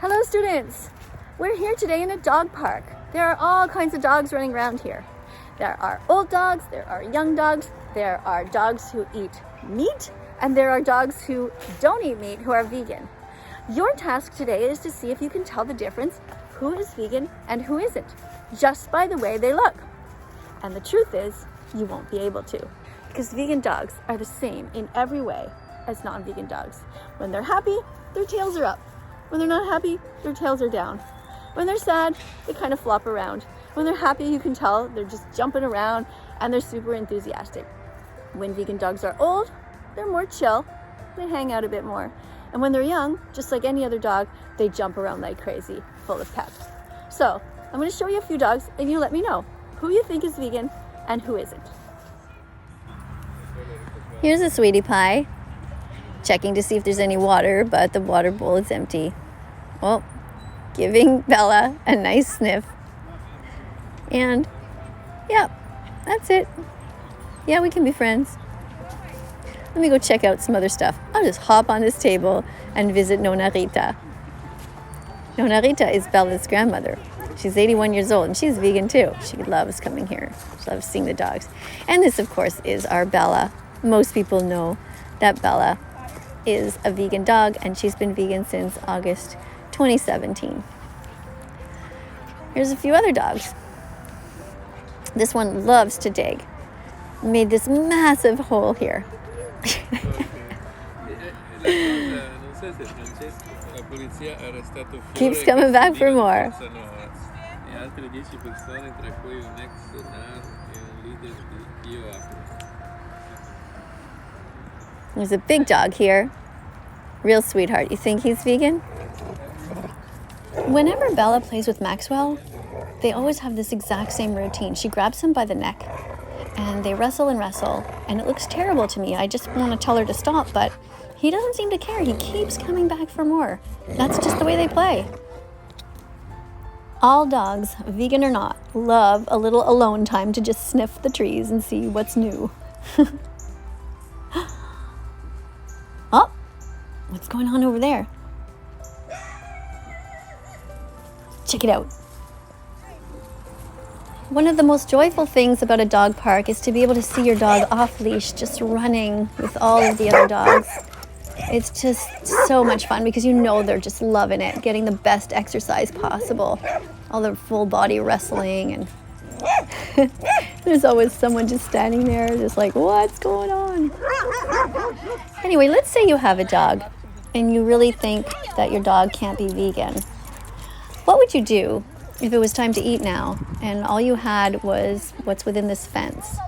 Hello students! We're here today in a dog park. There are all kinds of dogs running around here. There are old dogs, there are young dogs, there are dogs who eat meat, and there are dogs who don't eat meat who are vegan. Your task today is to see if you can tell the difference who is vegan and who isn't, just by the way they look. And the truth is, you won't be able to, because vegan dogs are the same in every way as non-vegan dogs. When they're happy, their tails are up. When they're not happy, their tails are down. When they're sad, they kind of flop around. When they're happy, you can tell they're just jumping around and they're super enthusiastic. When vegan dogs are old, they're more chill. They hang out a bit more. And when they're young, just like any other dog, they jump around like crazy, full of pep. So, I'm going to show you a few dogs and you let me know who you think is vegan and who isn't. Here's a sweetie pie. Checking to see if there's any water, but the water bowl is empty. Well, giving Bella a nice sniff. And, yeah, that's it. Yeah, we can be friends. Let me go check out some other stuff. I'll just hop on this table and visit Nona Rita. Nona Rita is Bella's grandmother. She's 81 years old, and she's vegan too. She loves coming here. She loves seeing the dogs. And this, of course, is our Bella. Most people know that Bella is a vegan dog, and she's been vegan since August 2017. Here's a few other dogs. This one loves to dig. Made this massive hole here. Keeps coming back for more. There's a big dog here. Real sweetheart. You think he's vegan? Whenever Bella plays with Maxwell, they always have this exact same routine. She grabs him by the neck and they wrestle and wrestle, and it looks terrible to me. I just want to tell her to stop, but he doesn't seem to care. He keeps coming back for more. That's just the way they play. All dogs, vegan or not, love a little alone time to just sniff the trees and see what's new. Oh, what's going on over there? Check it out. One of the most joyful things about a dog park is to be able to see your dog off leash, just running with all of the other dogs. It's just so much fun because you know they're just loving it, getting the best exercise possible. All the full body wrestling, and there's always someone just standing there just like, what's going on? Anyway, let's say you have a dog and you really think that your dog can't be vegan. What would you do if it was time to eat now and all you had was what's within this fence?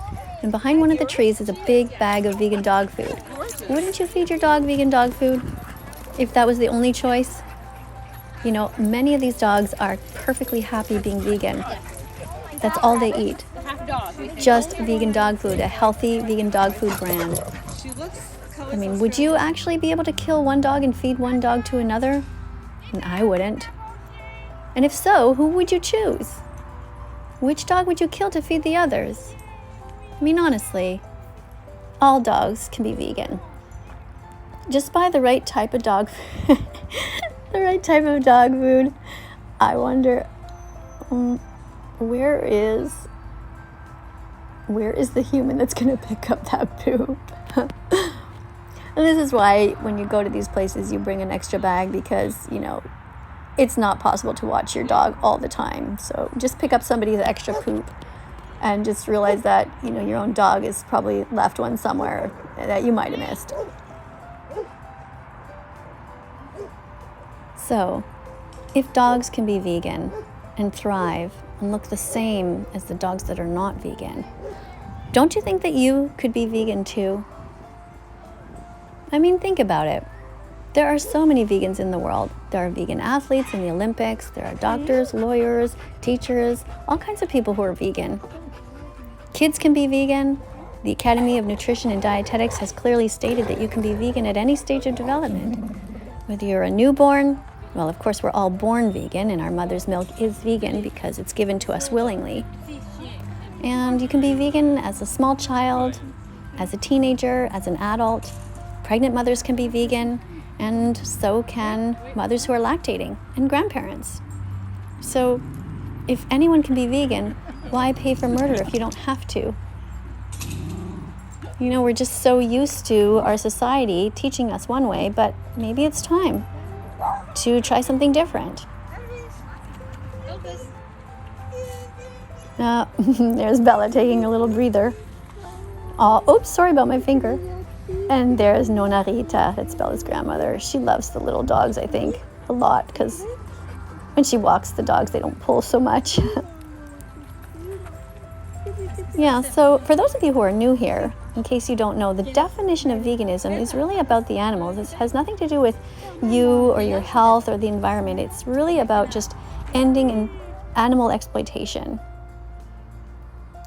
And behind one of the trees is a big bag of vegan dog food. Wouldn't you feed your dog vegan dog food if that was the only choice? You know, many of these dogs are perfectly happy being vegan. That's all they eat. Just vegan dog food, a healthy vegan dog food brand. I mean, would you actually be able to kill one dog and feed one dog to another? And I wouldn't. And if so, who would you choose? Which dog would you kill to feed the others? I mean, honestly, all dogs can be vegan. Just buy the right type of dog the right type of dog food. I wonder, where is the human that's going to pick up that poop? And this is why when you go to these places, you bring an extra bag because, you know, it's not possible to watch your dog all the time. So just pick up somebody's extra poop and just realize that, you know, your own dog has probably left one somewhere that you might have missed. So, if dogs can be vegan and thrive and look the same as the dogs that are not vegan, don't you think that you could be vegan too? I mean, think about it. There are so many vegans in the world. There are vegan athletes in the Olympics. There are doctors, lawyers, teachers, all kinds of people who are vegan. Kids can be vegan. The Academy of Nutrition and Dietetics has clearly stated that you can be vegan at any stage of development. Whether you're a newborn, well, of course, we're all born vegan, and our mother's milk is vegan because it's given to us willingly. And you can be vegan as a small child, as a teenager, as an adult. Pregnant mothers can be vegan. and so can mothers who are lactating and grandparents. So if anyone can be vegan, why pay for murder if you don't have to? You know, we're just so used to our society teaching us one way, but maybe it's time to try something different. There's Bella taking a little breather. Oh, oops, sorry about my finger. And there's Nona Rita, that's Bella's grandmother. She loves the little dogs, I think, a lot, because when she walks the dogs, they don't pull so much. Yeah, so for those of you who are new here, in case you don't know, the definition of veganism is really about the animals. It has nothing to do with you or your health or the environment. It's really about just ending animal exploitation.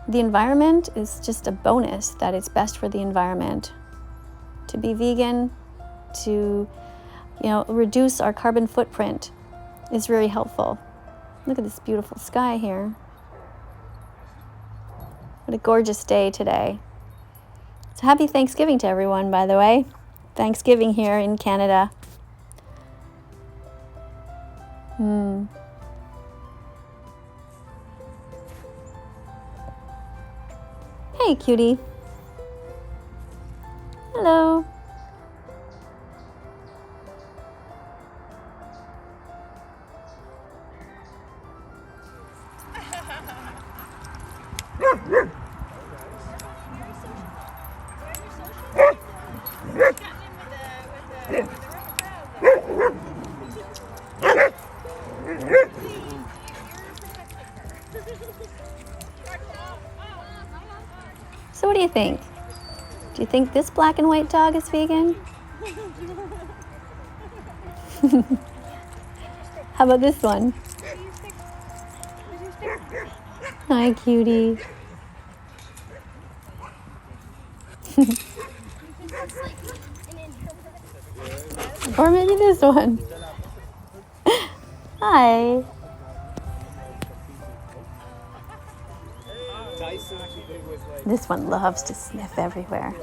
The environment is just a bonus that it's best for the environment. To be vegan, to reduce our carbon footprint is very helpful. Look at this beautiful sky here. What a gorgeous day today. So happy Thanksgiving to everyone, by the way. Thanksgiving here in Canada. Hey, cutie. Hello. So what do you think? Do you think this black and white dog is vegan? How about this one? Hi, cutie. Or maybe this one. Hi. This one loves to sniff everywhere.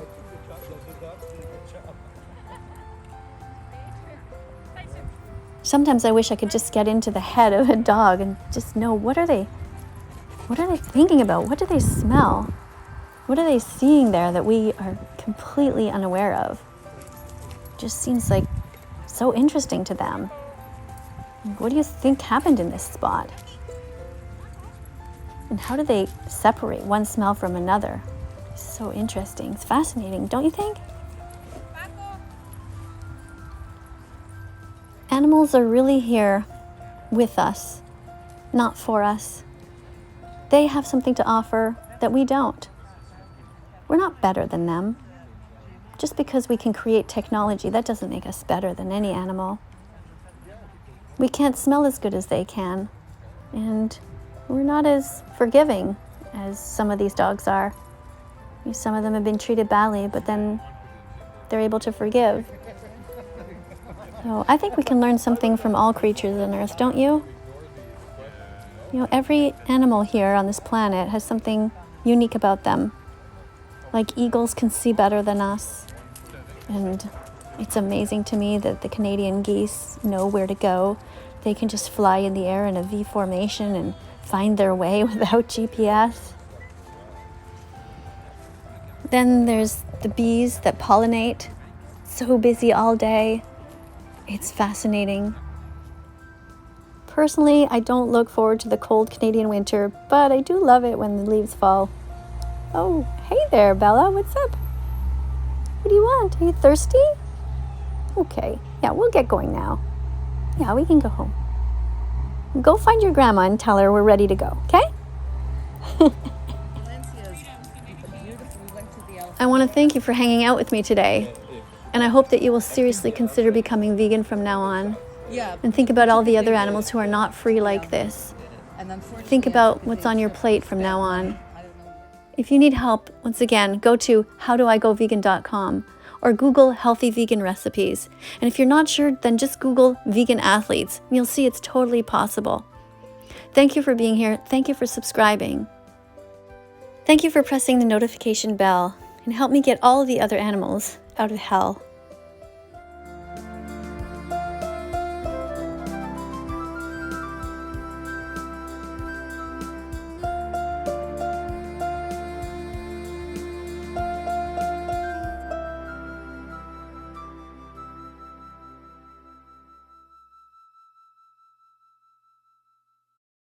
Sometimes I wish I could just get into the head of a dog and just know what are they thinking about? What do they smell? What are they seeing there that we are completely unaware of? Just seems like so interesting to them. What do you think happened in this spot? And how do they separate one smell from another? It's so interesting. It's fascinating, don't you think? Animals are really here with us, not for us. They have something to offer that we don't. We're not better than them. Just because we can create technology, that doesn't make us better than any animal. We can't smell as good as they can, and we're not as forgiving as some of these dogs are. Some of them have been treated badly, but then they're able to forgive. So I think we can learn something from all creatures on Earth, don't you? You know, every animal here on this planet has something unique about them. Like eagles can see better than us. And it's amazing to me that the Canadian geese know where to go. They can just fly in the air in a V formation and find their way without GPS. Then there's the bees that pollinate. So busy all day. It's fascinating. Personally, I don't look forward to the cold Canadian winter, but I do love it when the leaves fall. Oh, hey there, Bella. What's up? What do you want? Are you thirsty? Okay. Yeah, we'll get going now. Yeah, we can go home. Go find your grandma and tell her we're ready to go, okay? I want to thank you for hanging out with me today. And I hope that you will seriously consider becoming vegan from now on. And think about all the other animals who are not free like this. Think about what's on your plate from now on. If you need help, once again, go to howdoigovegan.com or Google healthy vegan recipes. And if you're not sure, then just Google vegan athletes and you'll see it's totally possible. Thank you for being here. Thank you for subscribing. Thank you for pressing the notification bell and help me get all of the other animals out of hell.